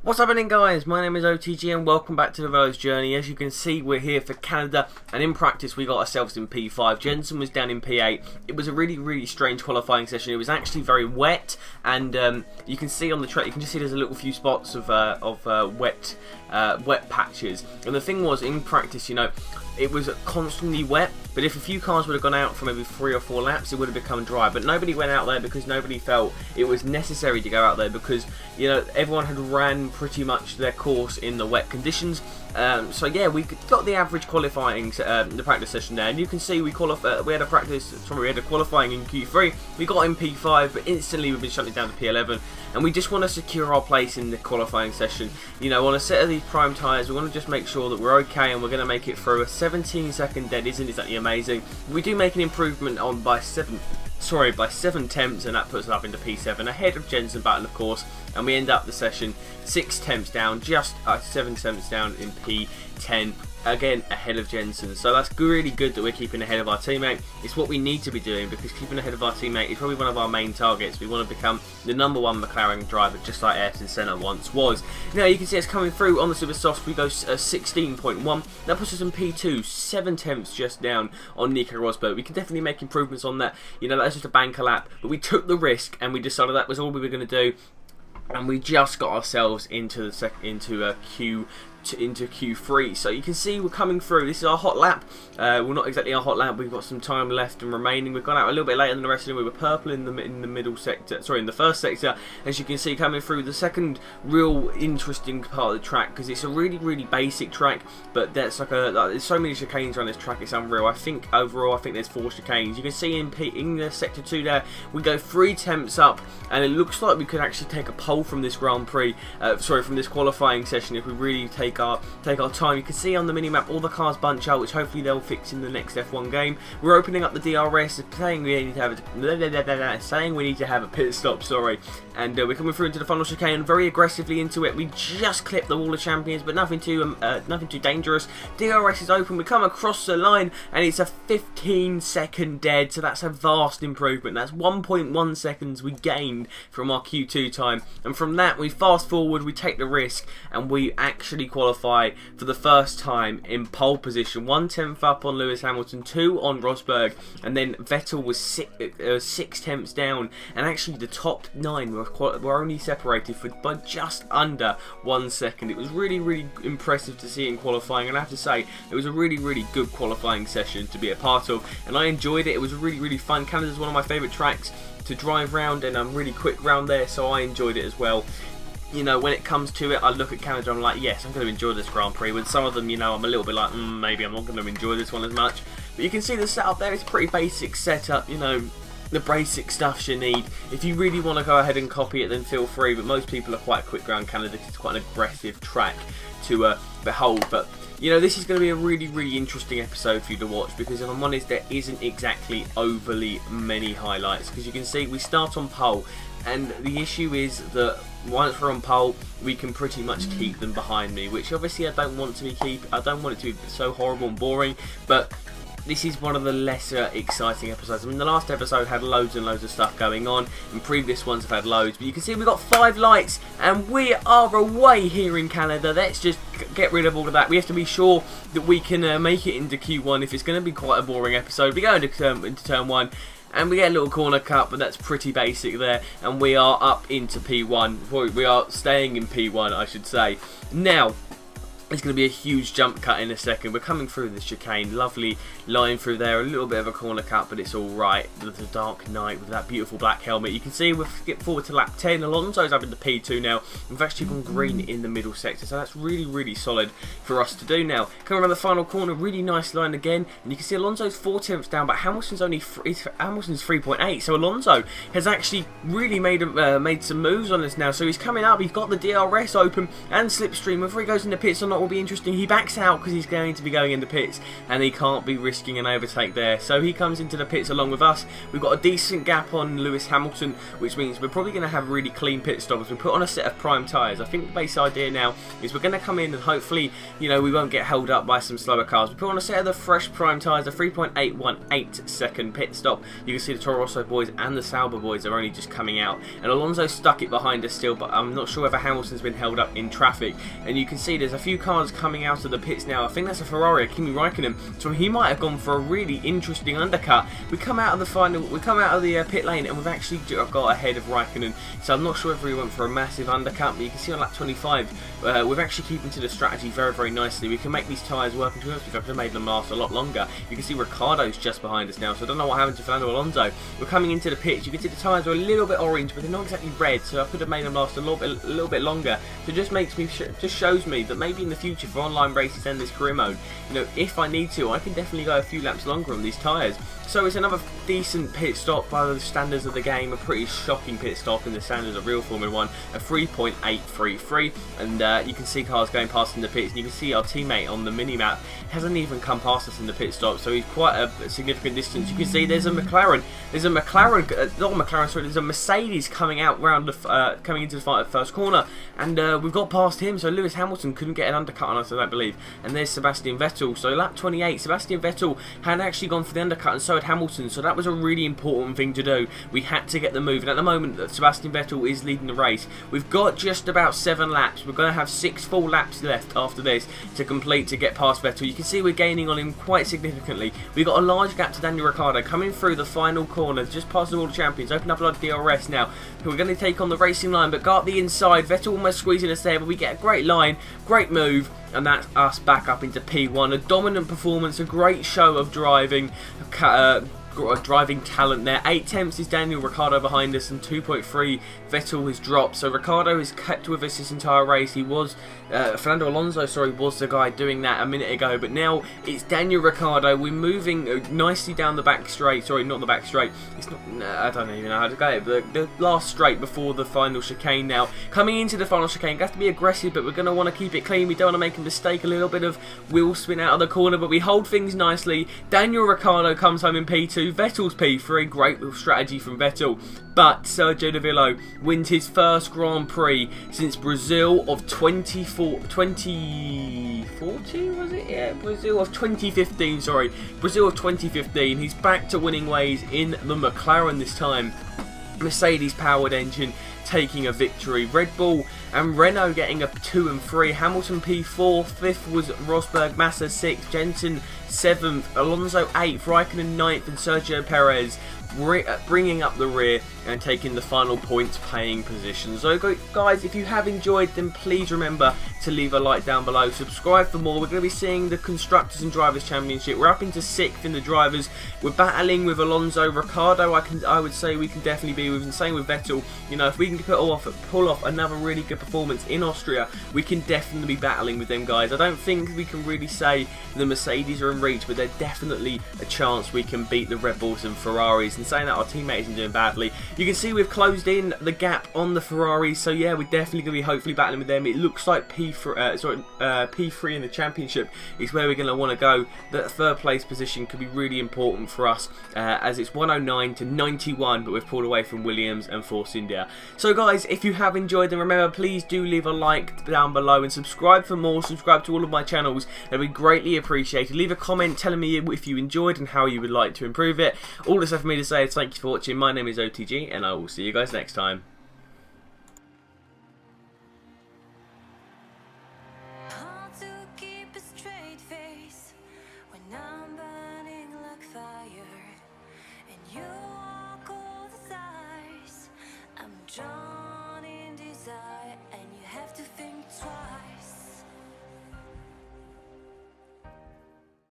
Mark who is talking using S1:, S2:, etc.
S1: What's happening, guys? My name is OTG and welcome back to the Velo's Journey. As you can see, we're here for Canada, and in practice we got ourselves in P5. Jenson was down in P8. It was a really strange qualifying session. It was actually very wet, and you can see on the track, you can just see there's a little few spots of wet patches. And the thing was, in practice, you know, it was constantly wet, but if a few cars would have gone out for maybe 3 or 4 laps, it would have become dry. But nobody went out there because nobody felt it was necessary to go out there because, you know, everyone had ran pretty much their course in the wet conditions. So yeah, we got the average qualifying, the practice session there, and you can see we had a qualifying in Q3. We got in P5, but instantly we've been shutting down to P11, and we just want to secure our place in the qualifying session. You know, on a set of these prime tyres, we want to just make sure that we're okay, and we're going to make it through. A 17-second dead isn't exactly amazing. We do make an improvement on by 7 tenths, and that puts us up into P7 ahead of Jenson Button, of course, and we end up the session 6 tenths down, just 7 tenths down in P10, again ahead of Jenson. So that's really good that we're keeping ahead of our teammate. It's what we need to be doing, because keeping ahead of our teammate is probably one of our main targets. We want to become the #1 McLaren driver, just like Ayrton Senna once was. Now you can see us coming through on the super softs. We go 16.1. That puts us in P2, 7 tenths just down on Nico Rosberg. We can definitely make improvements on that. You know, that's just a banker lap, but we took the risk and we decided that was all we were going to do. And we just got ourselves into Q3, so you can see we're coming through. This is our hot lap. Well, not exactly our hot lap. We've got some time left and remaining. We've gone out a little bit later than the rest of them. We were purple in the middle sector. Sorry, in the first sector. As you can see, coming through the second real interesting part of the track, because it's a really basic track, but there's there's so many chicanes around this track. It's unreal. I think overall, there's 4 chicanes. You can see in the sector 2 there, we go 3 tenths up, and it looks like we could actually take a pole from this Grand Prix. From this qualifying session if we really take our time. You can see on the minimap all the cars bunch out, which hopefully they'll fix in the next F1 game. We're opening up the DRS, saying we need to have a pit stop. Sorry, and we're coming through into the final chicane very aggressively into it. We just clipped the wall of champions, but nothing too dangerous. DRS is open. We come across the line, and it's a 15-second dead. So that's a vast improvement. That's 1.1 seconds we gained from our Q2 time, and from that we fast forward. We take the risk, and we actually qualify for the first time in pole position. 1 tenth up on Lewis Hamilton, 2 on Rosberg, and then Vettel was 6 tenths down, and actually the top 9 were only separated by just under 1 second. It was really impressive to see in qualifying, and I have to say it was a really good qualifying session to be a part of, and I enjoyed it. It was really fun. Canada's one of my favourite tracks to drive round, and I'm really quick round there, so I enjoyed it as well. You know, when it comes to it, I look at Canada, I'm like, yes, I'm going to enjoy this Grand Prix. With some of them, you know, I'm a little bit like, maybe I'm not going to enjoy this one as much. But you can see the setup there, it's a pretty basic setup, you know, the basic stuff you need. If you really want to go ahead and copy it, then feel free, but most people are quite quick around Canada because it's quite an aggressive track to behold. But you know, this is going to be a really interesting episode for you to watch, because if I'm honest, there isn't exactly overly many highlights, because you can see we start on pole, and the issue is that once we're on pole, we can pretty much keep them behind me, which obviously I don't want it to be so horrible and boring, but this is one of the lesser exciting episodes. I mean, the last episode had loads and loads of stuff going on, and previous ones have had loads, but you can see we've got 5 lights, and we are away here in Canada. Let's just get rid of all of that. We have to be sure that we can make it into Q1 if it's going to be quite a boring episode. We go into turn 1, and we get a little corner cut, but that's pretty basic there, and we are up into P1. We are staying in P1, I should say. Now, it's going to be a huge jump cut in a second. We're coming through the chicane, lovely line through there, a little bit of a corner cut, but it's all right. The Dark Knight with that beautiful black helmet. You can see we've skipped forward to lap 10. Alonso's up into P2 now. We've actually gone green in the middle sector, so that's really solid for us to do now. Coming around the final corner, really nice line again, and you can see Alonso's 4 tenths down, but Hamilton's only Hamilton's 3.8. So Alonso has actually really made some moves on us now. So he's coming up. He's got the DRS open and slipstream. Whether he goes into pits or not, will be interesting. He backs out because he's going to be going in the pits, and he can't be risking an overtake there. So he comes into the pits along with us. We've got a decent gap on Lewis Hamilton, which means we're probably going to have really clean pit stops. We put on a set of prime tyres. I think the base idea now is we're going to come in and hopefully, you know, we won't get held up by some slower cars. We put on a set of the fresh prime tyres, a 3.818 second pit stop. You can see the Toro Rosso boys and the Sauber boys are only just coming out, and Alonso stuck it behind us still, but I'm not sure whether Hamilton's been held up in traffic. And you can see there's a few cars coming out of the pits now. I think that's a Ferrari, Kimi Raikkonen, so he might have gone for a really interesting undercut. We come out of the pit lane and we've actually got ahead of Raikkonen, so I'm not sure if he went for a massive undercut, but you can see on lap 25 we're actually keeping to the strategy very, very nicely. We can make these tyres work, and to be honest, I could have made them last a lot longer. You can see Ricciardo's just behind us now, so I don't know what happened to Fernando Alonso. We're coming into the pits. You can see the tyres are a little bit orange, but they're not exactly red, so I could have made them last a little bit longer. So it just makes me, just shows me that maybe in the future for online races and this career mode, you know, if I need to, I can definitely go a few laps longer on these tyres. So it's another decent pit stop by the standards of the game, a pretty shocking pit stop in the standards of real Formula 1, a 3.833, and you can see cars going past in the pits, and you can see our teammate on the mini-map hasn't even come past us in the pit stop, so he's quite a significant distance. You can see there's a McLaren, there's a Mercedes coming out round the, coming into the first corner, and we've got past him, so Lewis Hamilton couldn't get an undercut on us, I don't believe, and there's Sebastian Vettel. So lap 28, Sebastian Vettel had actually gone for the undercut, and so had Hamilton, so that was a really important thing to do. We had to get the move, and at the moment Sebastian Vettel is leading the race. We've got just about 7 laps. We're going to have 6 full laps left after this to complete to get past Vettel. You can see we're gaining on him quite significantly. We've got a large gap to Daniel Ricciardo coming through the final corner, just past the World Champions. Open up our DRS now. We're going to take on the racing line, but go up the inside. Vettel almost squeezing us there, but we get a great line, great move, and that's us back up into P1. A dominant performance, a great show of driving, driving talent there. 8 tenths is Daniel Ricciardo behind us, and 2.3 Vettel has dropped. So Ricciardo has kept with us this entire race. He was Fernando Alonso, sorry, was the guy doing that a minute ago, but now it's Daniel Ricciardo. We're moving nicely down the back straight. Sorry, not the back straight. It's not. I don't even know how to go. The last straight before the final chicane. Now coming into the final chicane, we have to be aggressive, but we're going to want to keep it clean. We don't want to make a mistake. A little bit of wheel spin out of the corner, but we hold things nicely. Daniel Ricciardo comes home in P2. Vettel's P3. Great little strategy from Vettel. But Sergio Davilo wins his first Grand Prix since Brazil of 2014, was it? Yeah, Brazil of 2015, sorry. Brazil of 2015. He's back to winning ways in the McLaren this time. Mercedes powered engine taking a victory. Red Bull and Renault getting a 2 and 3. Hamilton P4, 5th was Rosberg, Massa 6th, Jenson 7th, Alonso 8th, Raikkonen 9th, and Sergio Perez bringing up the rear and taking the final points paying position. So guys, if you have enjoyed, then please remember to leave a like down below, subscribe for more. We're going to be seeing the Constructors and Drivers Championship. We're up into 6th in the drivers. We're battling with Alonso. Ricciardo I would say we can definitely be with, and same with Vettel. You know, if we can pull off another really good performance in Austria, we can definitely be battling with them guys. I don't think we can really say the Mercedes are in reach, but there's definitely a chance we can beat the Red Bulls and Ferraris. And saying that, our teammate isn't doing badly. You can see we've closed in the gap on the Ferraris, so yeah, we're definitely going to be hopefully battling with them. It looks like P3 in the championship is where we're going to want to go. That third place position could be really important for us, as it's 109 to 91, but we've pulled away from Williams and Force India. So guys, if you have enjoyed, then remember, please do leave a like down below and subscribe for more. Subscribe to all of my channels, that'd be greatly appreciated. Leave a comment telling me if you enjoyed and how you would like to improve it. All that's left for me to say is thank you for watching. My name is OTG, and I will see you guys next time.